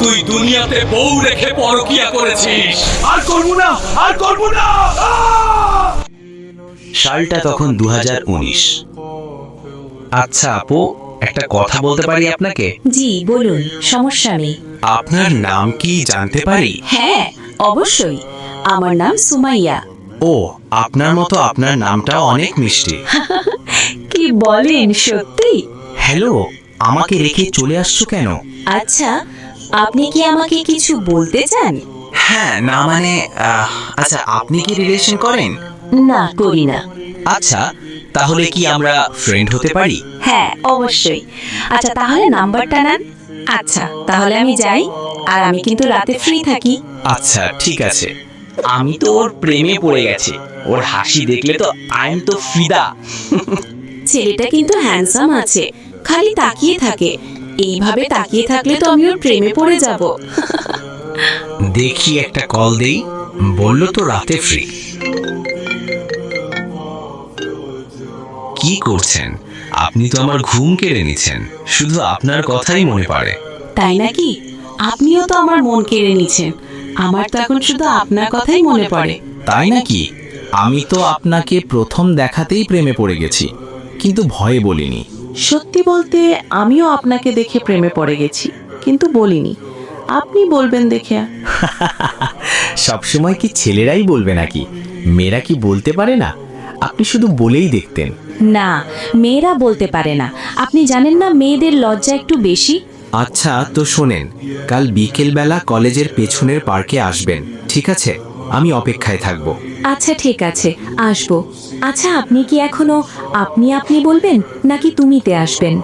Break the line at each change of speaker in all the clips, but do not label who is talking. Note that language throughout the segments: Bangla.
তুই দুনিয়াতে বউ রেখে পরকিয়া করেছিস। আর করবো না, আর করবো না।
সালটা তখন 2019। আচ্ছা আপু, একটা কথা বলতে পারি আপনাকে?
জি বলুন, সমস্যা নেই।
আপনার নাম কি জানতে পারি?
হ্যাঁ অবশ্যই, আমার নাম সুমাইয়া।
ও, আপনার মতো আপনার নামটাও অনেক মিষ্টি।
কি বলেন, সত্যি?
হ্যালো, আমাকে রেখে চলে আসছো কেন?
আচ্ছা, আপনি কি আমাকে কিছু বলতে চান?
হ্যাঁ, না মানে আচ্ছা, আপনি কি রিলেশন করেন?
না, করি না।
আচ্ছা, তাহলে কি আমরা ফ্রেন্ড হতে পারি?
হ্যাঁ অবশ্যই। আচ্ছা তাহলে নাম্বারটা নেন। আচ্ছা তাহলে আমি যাই, আর আমি কিন্তু রাতে ফ্রি থাকি।
আচ্ছা ঠিক আছে। আমি তো ওর প্রেমে পড়ে গেছি। ওর হাসি দেখলে তো আই এম তো ফিদা।
ছেলেটা কিন্তু হ্যান্ডসাম আছে, খালি তাকিয়ে থাকে। এইভাবে তাকিয়ে থাকলে তো আমি ওর প্রেমে পড়ে যাব।
দেখি একটা কল দেই। বললো তো রাতে ফ্রি। কি করছেন? আপনি তো আমার ঘুম কেড়ে নিচ্ছেন। শুধু আপনার কথাই মনে পড়ে।
তাই নাকি? আপনিও তো আমার মন কেড়ে নিছেন। আমার তো এখন শুধু আপনার কথাই মনে পড়ে।
তাই নাকি? আমি তো আপনাকে প্রথম দেখাতেই প্রেমে পড়ে গেছি, কিন্তু ভয়ে বলিনি।
সত্যি বলতে আমিও আপনাকে দেখে প্রেমে পড়ে গেছি, কিন্তু বলিনি। আপনি বলবেন দেখে।
সবসময় কি ছেলেরাই বলবে নাকি? মেয়েরা কি বলতে পারে না? আপনি শুধু বলেই দেখতেন।
না, মেয়েরা বলতে পারে না। আপনি জানেন না, মেয়েদের লজ্জা একটু বেশি।
আচ্ছা তো শোনেন, কাল বিকেলবেলা কলেজের পেছনের পার্কে আসবেন, ঠিক আছে? আমি অপেক্ষায় থাকব।
আচ্ছা ঠিক আছে, আসবো। আচ্ছা আপনি কি এখনো আপনি আপনি বলবেন, নাকি তুমিতে আসবেন?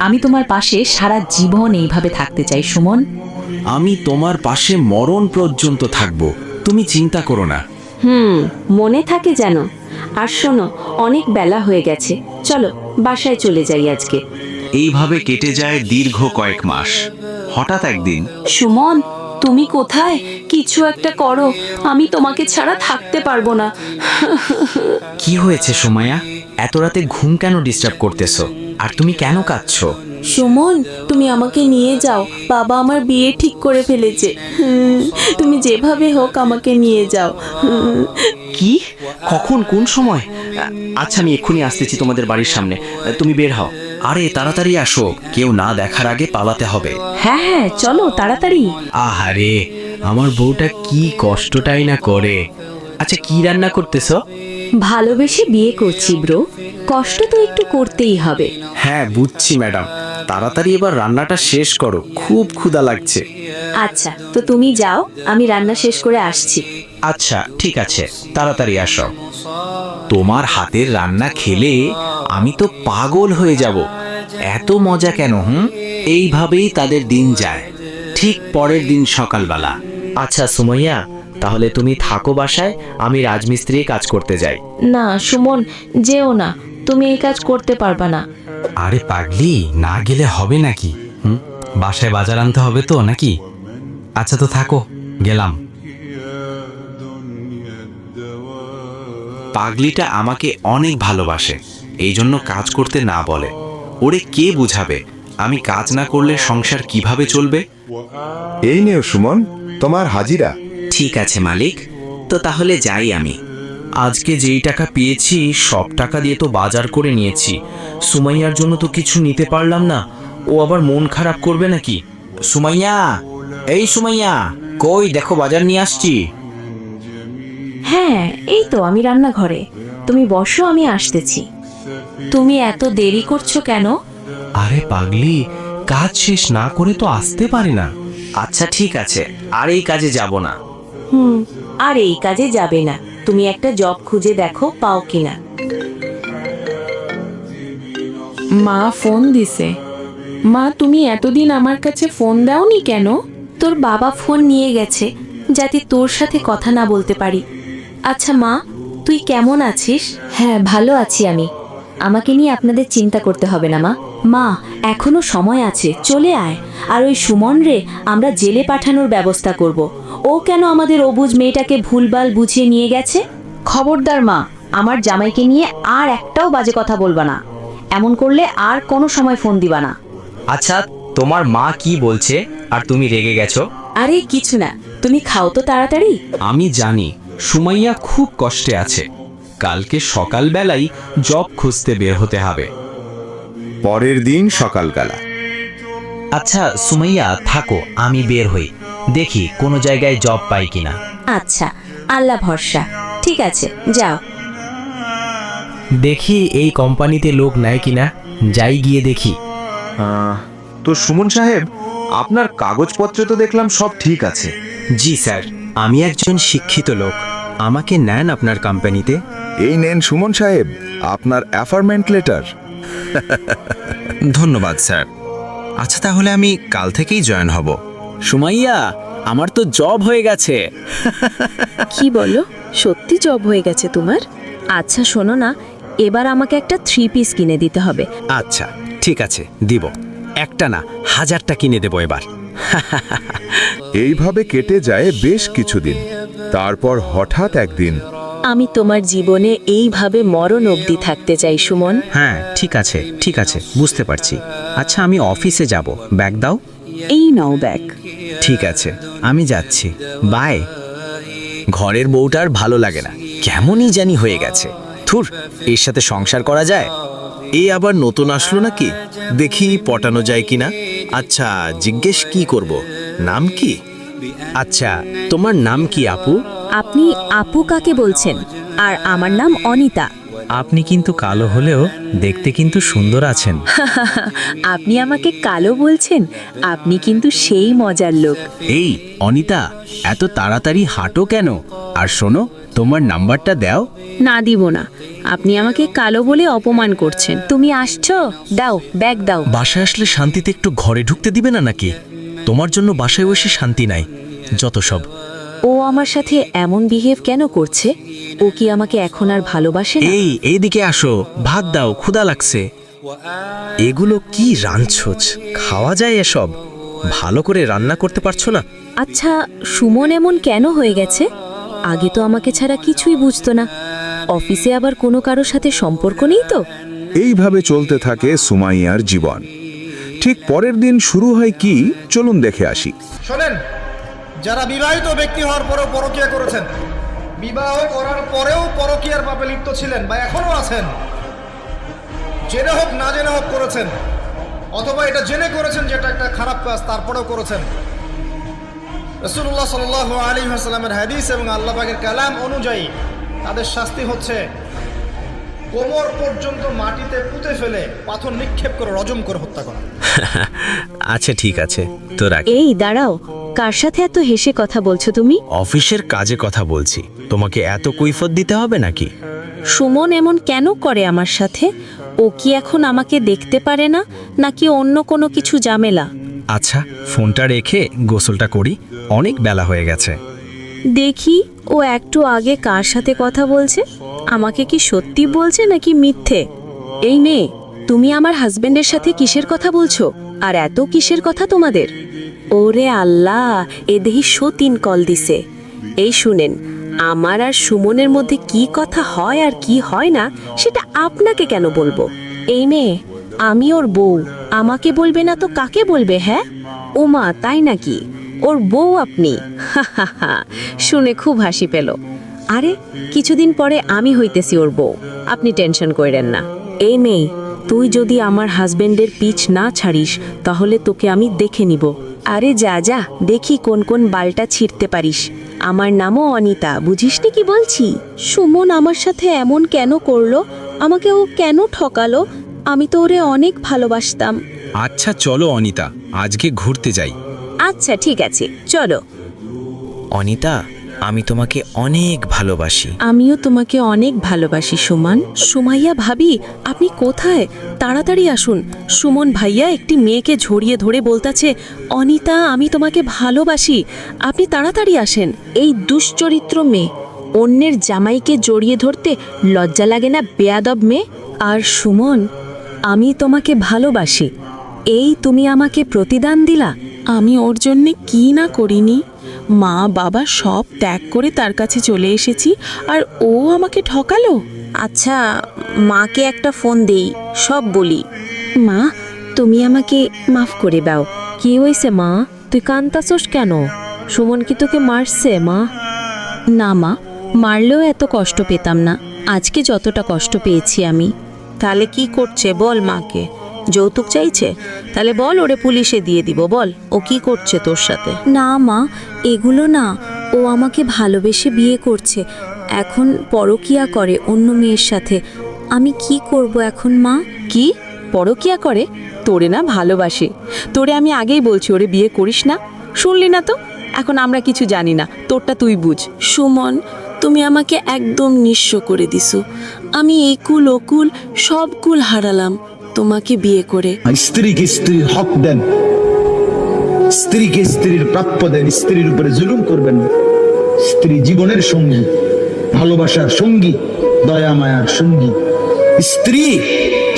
আমি তোমার পাশে সারা জীবন এইভাবে থাকতে চাই সুমন।
আমি তোমার পাশে মরণ পর্যন্ত থাকব, তুমি চিন্তা করো না।
মনে থাকে যেন। আর শোনো, অনেক বেলা হয়ে গেছে, চলো বাসায় চলে যাই আজকে।
এইভাবে কেটে যায় দীর্ঘ কয়েক মাস। হঠাৎ একদিন
সুমন, তুমি কোথায়? কিছু একটা করো, আমি তোমাকে ছাড়া থাকতে পারবো না।
কি হয়েছে সুমাইয়া? এত রাতে ঘুম কেন ডিস্টার্ব করতেছো? আর তুমি কেন কাঁদছো?
সুমন, তুমি আমাকে নিয়ে যাও, বাবা আমার বিয়ে ঠিক করে ফেলেছে। তুমি যেভাবে হোক আমাকে নিয়ে যাও।
কি? কখন, কোন সময়? আচ্ছা আমি এক্ষুনি আসতেছি তোমাদের বাড়ির সামনে, তুমি বের হও। আরে তাড়াতাড়ি আসো, কেউ না দেখার আগে পালাতে হবে।
হ্যাঁ হ্যাঁ চলো তাড়াতাড়ি।
আহারে, আমার বউটা কি কষ্টটাই না করে। আচ্ছা কি রান্না করতেছো?
ভালোবেসে বিয়ে করছি ব্রো, কষ্ট তো একটু করতেই হবে।
হ্যাঁ বুঝছি ম্যাডাম, তাড়াতাড়ি এবার রান্নাটা শেষ করো, খুব ক্ষুধা লাগছে।
আচ্ছা তো তুমি যাও, আমি রান্না শেষ করে আসছি।
আচ্ছা ঠিক আছে, তাড়াতাড়ি আসো। তোমার হাতের রান্না খেলে আমি তো পাগল হয়ে যাব। এত মজা কেন? এইভাবেই তাদের দিন যায়। ঠিক পরের দিন সকালবেলা। আচ্ছা সুমাইয়া, তাহলে তুমি থাকো বাসায়, আমি রাজমিস্ত্রি কাজ করতে যাই।
না সুমন, যেও না, তুমি এই কাজ করতে পারবা না।
আরে পাগলি, না গেলে হবে নাকি? বাসায় বাজার আনতে হবে তো নাকি? আচ্ছা তো থাকো, গেলাম।
পাগলিটা আমাকে অনেক ভালোবাসে, এই জন্য কাজ করতে না বলে। ওরে কে বুঝাবে আমি কাজ না করলে সংসার কিভাবে চলবে?
এই নেও সুমন, তোমার হাজিরা।
ঠিক আছে মালিক, তো তাহলে যাই আমি।
আজকে যেই টাকা পেয়েছি সব টাকা দিয়ে তো বাজার করে নিয়েছি। সুমাইয়ার জন্য তো কিছু নিতে পারলাম না, ও আবার মন খারাপ করবে নাকি? সুমাইয়া, এই সুমাইয়া, কই দেখো বাজার নিয়ে আসছি।
হ্যাঁ এই তো আমি রান্নাঘরে, তুমি বসো, আমি আসতেছি। তুমি এত দেরি করছো কেন?
আরে পাগলি, কাজ শেষ না করে তো আসতে পারে না।
আচ্ছা ঠিক আছে, আর এই কাজে যাব না।
আর এই কাজে যাবে না, তুমি একটা জব খুঁজে দেখো, পাও কিনা।
মা ফোন দিছে। মা তুমি এতদিন আমার কাছে ফোন দাওনি কেন?
তোর বাবা ফোন নিয়ে গেছে, যাতে তোর সাথে কথা না বলতে পারি। আচ্ছা মা, তুই কেমন আছিস? হ্যাঁ ভালো আছি আমি, আমাকে নিয়ে আপনাদের চিন্তা করতে হবে না মা। মা এখনো সময় আছে, চলে আয়। আর ওই সুমন রে আমরা জেলে পাঠানোর ব্যবস্থা করব। ও কেন আমাদের অবুঝ মেয়েটাকে ভুলভাল বুঝিয়ে নিয়ে গেছে? খবরদার মা, আমার জামাইকে নিয়ে আর একটাও বাজে কথা বলবা না। এমন করলে আর কোনো সময় ফোন দিবা না।
আচ্ছা তোমার মা কি বলছে আর তুমি রেগে গেছো?
আরে কিছু না, তুমি খাও তো তাড়াতাড়ি।
আমি জানি সুমাইয়া খুব কষ্টে আছে। কালকে সকালবেলাই জব খুঁজতে বের হতে হবে।
পরের দিন সকালবেলা
আচ্ছা সুমাইয়া থাকো, আমি বের হই, দেখি কোনো জায়গায় জব পাই কিনা।
আচ্ছা, আল্লাহ ভরসা। ঠিক আছে, যাও।
দেখি এই কোম্পানিতে লোক নেয় কিনা, যাই গিয়ে দেখি।
তো সুমন সাহেব, আপনার কাগজপত্র তো দেখলাম সব ঠিক আছে।
জি স্যার, আমি একজন শিক্ষিত লোক। আমাকে নেন আপনার কোম্পানিতে।
এই নেন সুমন সাহেব আপনার অ্যাপয়েন্টমেন্ট লেটার।
ধন্যবাদ স্যার। আচ্ছা, তাহলে আমি কাল থেকেই জয়েন হব।
সুমাইয়া, আমার তো জব হয়ে গেছে।
কি বলো, সত্যি জব হয়ে গেছে তোমার?
আচ্ছা শোনো না, এবার আমাকে একটা 3 পিস কিনে দিতে হবে।
আচ্ছা ঠিক আছে, দিব। একটা না, 1000টা কিনে দেবো এবার।
এইভাবে কেটে যায় বেশ কিছুদিন। তারপর হঠাৎ একদিন
আমি তোমার জীবনে এইভাবে মরণ অবধি থাকতে চাই সুমন।
হ্যাঁ ঠিক আছে, ঠিক আছে, বুঝতে পারছি। আচ্ছা, আমি অফিসে যাব, ব্যাগ দাও।
এই নাও ব্যাগ।
ঠিক আছে, আমি যাচ্ছি, বাই। ঘরের বউটার ভালো লাগে না, কেমনই জানি হয়ে গেছে। থুর, এর সাথে সংসার করা যায়? এ আবার নতুন আসলো নাকি? দেখি পটানো যায় কিনা। আচ্ছা, জিজ্ঞেস কি করব, নাম কি? আচ্ছা, তোমার নাম কি আপু?
আপনি আপু কাকে বলছেন? আর আমার নাম অনিতা।
আপনি কিন্তু কালো হলেও দেখতে কিন্তু সুন্দর আছেন।
আপনি আমাকে কালো বলছেন? আপনি কিন্তু সেই মজার লোক।
এই অনিতা, এত তাড়াতাড়ি হাঁটো কেন? আর শোনো, তোমার নাম্বারটা দাও।
না, দিব না। আপনি আমাকে কালো বলে অপমান করছেন। তুমি আসছো? দাও, ব্যাগ দাও।
বাসায় আসলে শান্তিতে একটু ঘরে ঢুকতে দিবে না নাকি? তোমার জন্য বাসায় বসে শান্তি নাই, যত সব।
ও আমার সাথে এমন বিহেভ কেন করছে? ও কি আমাকে এখন আর ভালোবাসে না?
এইদিকে আসো, ভাত দাও, ক্ষুধা লাগছে। এগুলো কি রাঁধছোছ? খাওয়া যায় এসব? ভালো করে রান্না করতে পারছো না?
আচ্ছা, সুমন এমন কেন হয়ে গেছে? আগে তো আমাকে ছাড়া কিছুই বুঝতো না। অফিসে আবার কোনো কারোর সাথে সম্পর্ক নেই তো?
এইভাবে চলতে থাকে সুমাইয়ার জীবন। ঠিক পরের দিন শুরু হয় কি, চলুন দেখে আসি।
শোনেন, যারা বিবাহিত ব্যক্তি হওয়ার পরেও পরকীয়া করেছেন, বিবাহ করার পরেও পরকীয়ার পাপে লিপ্ত ছিলেন বা এখনো আছেন, জেনে হোক না জেনে হোক করেছেন, অথবা এটা জেনে করেছেন যেটা একটা খারাপ কাজ তারপরেও করেছেন, রাসূলুল্লাহ সাল্লাল্লাহু আলাইহি ওয়াসাল্লামের হাদিস এবং আল্লাহ পাকের কালাম অনুযায়ী তাদের শাস্তি হচ্ছে কোমর পর্যন্ত মাটিতে পুঁতে ফেলে পাথর নিক্ষেপ করে রজম করে হত্যা করা।
আচ্ছা ঠিক আছে, তো রাখ।
এই দাঁড়াও, কার সাথে এত হেসে কথা বলছো তুমি?
অফিসের কাজে কথা বলছি, তোমাকে এত কৈফত দিতে হবে নাকি?
সুমন এমন কেন করে আমার সাথে? ও কি এখন আমাকে দেখতে পারে না, নাকি অন্য কোনো কিছু ঝামেলা?
আচ্ছা, ফোনটা রেখে গোসলটা করি, অনেক বেলা হয়ে গেছে।
দেখি ও একটু আগে কার সাথে কথা বলছে। আমাকে কি সত্যি বলছে নাকি মিথ্যে? এই মেয়ে, তুমি আমার হাজবেন্ডের সাথে কিসের কথা বলছো? আর এত কিসের কথা তোমাদের? ওরে আল্লাহ, এ দেহি সতীন কল দিছে। এই শুনেন, আমার আর সুমনের মধ্যে কি কথা হয় আর কি হয় না সেটা আপনাকে কেন বলবো? এই মেয়ে, আমি ওর বউ, আমাকে বলবে না তো কাকে বলবে? হ্যাঁ, ওমা তাই নাকি? ওর বউ আপনি? শুনে খুব হাসি পেল। আরে কিছুদিন পরে আমি হইতেছি ওর বউ, আপনি টেনশন করেন না। এই মেয়ে, তুই যদি আমার হাজবেন্ডের পিছ না ছাড়িস তাহলে তোকে আমি দেখে নিব। আরে যা যা, দেখি কোন কোন বালটা ছিঁড়তে পারিস। আমার নামও অনিতা, বুঝিসনি কি বলছি? সুমন আমার সাথে এমন কেন করলো? আমাকে ও কেন ঠকালো? আমি তো ওরে অনেক ভালোবাসতাম।
আচ্ছা চলো অনিতা, আজকে ঘুরতে যাই।
আচ্ছা ঠিক আছে, চলো।
অনিতা, আমি তোমাকে অনেক ভালোবাসি।
আমিও তোমাকে অনেক ভালোবাসি সুমন। সুমাইয়া ভাবি, আপনি কোথায়? তাড়াতাড়ি আসুন। সুমন ভাইয়া একটি মেয়েকে ঝরিয়ে ধরে বলতাছে, অনিতা আমি তোমাকে ভালোবাসি, আপনি তাড়াতাড়ি আসেন। এই দুশ্চরিত্র মেয়ে, অন্যের জামাইকে জড়িয়ে ধরতে লজ্জা লাগে না বেয়াদব মেয়ে? আর সুমন, আমি তোমাকে ভালোবাসি, এই তুমি আমাকে প্রতিদান দিলা। আমি ওর জন্যে কি না করিনি। মা বাবা সব ত্যাগ করে তার কাছে চলে এসেছি, আর ও আমাকে ঠকালো।
আচ্ছা, মাকে একটা ফোন দেই, সব বলি। মা,
তুমি আমাকে মাফ করে দাও। কি হয়েছে মা, তুই কান্তাছোস কেন? সুমন কি তোকে মারছে মা? না মা, মারলেও এত কষ্ট পেতাম না, আজকে যতটা কষ্ট পেয়েছি আমি। তাহলে কি করছে বল মাকে? যৌতুক চাইছে? তাহলে বল, ওরে পুলিশে দিয়ে দিব, বল ও কি করছে তোর সাথে।
না মা, এগুলো না, ও আমাকে ভালোবেসে বিয়ে করছে, এখন পরকিয়া করে অন্য মেয়ের সাথে। আমি কি করব এখন মা?
কি পরকিয়া করে? তোরে না ভালোবাসে, তোরে আমি আগেই বলছি ওরে বিয়ে করিস না, শুনলি না তো? এখন আমরা কিছু জানি না, তোরটা তুই বুঝ।
সুমন, তুমি আমাকে একদম নিঃস্ব করে দিছো। আমি এই কুল অকুল সব কুল হারালাম তোমাকে বিয়ে করে।
স্ত্রীকে স্ত্রীর হক দেন, স্ত্রীকে স্ত্রীর প্রাপ্য দেন, স্ত্রীর উপরে জুলুম করবেন না। স্ত্রী জীবনের সঙ্গী, ভালোবাসার সঙ্গী, দয়া মায়ার সঙ্গী। স্ত্রী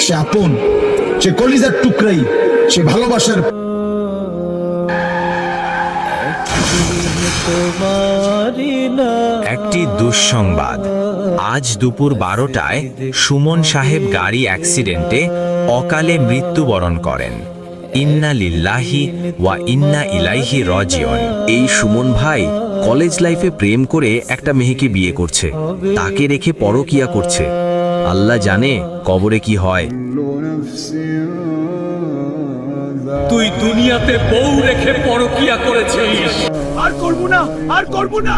সে আপন, সে কলিজার টুকরাই, সে ভালোবাসার।
একটি দুঃসংবাদ। আজ দুপুর 12টায় সুমন সাহেব গাড়ি অ্যাক্সিডেন্টে অকালে মৃত্যুবরণ করেন। ইন্না লিল্লাহি ওয়া ইন্না ইলাইহি রাজিউন। এই সুমন ভাই কলেজ লাইফে প্রেম করে একটা মেয়েকে বিয়ে করছে, তাকে রেখে পরকিয়া করছে। আল্লাহ জানে কবরে কি হয়।
তুই দুনিয়াতে বউ রেখে পরকিয়া করেছিস। আর করব না, আর করব না।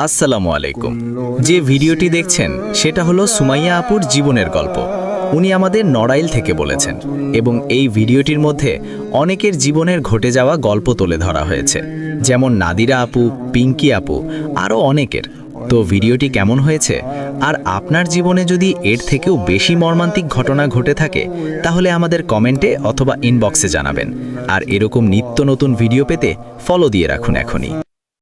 আসসালামু আলাইকুম। যে ভিডিওটি দেখছেন সেটা হলো সুমাইয়া আপুর জীবনের গল্প। উনি আমাদের নড়াইল থেকে বলেছেন এবং এই ভিডিওটির মধ্যে অনেকের জীবনের ঘটে যাওয়া গল্প তুলে ধরা হয়েছে, যেমন নাদিরা আপু, পিঙ্কি আপু, আরও অনেকের। তো ভিডিওটি কেমন হয়েছে আর আপনার জীবনে যদি এর থেকেও বেশি মর্মান্তিক ঘটনা ঘটে থাকে তাহলে আমাদের কমেন্টে অথবা ইনবক্সে জানাবেন। আর এরকম নিত্য নতুন ভিডিও পেতে ফলো দিয়ে রাখুন এখনই।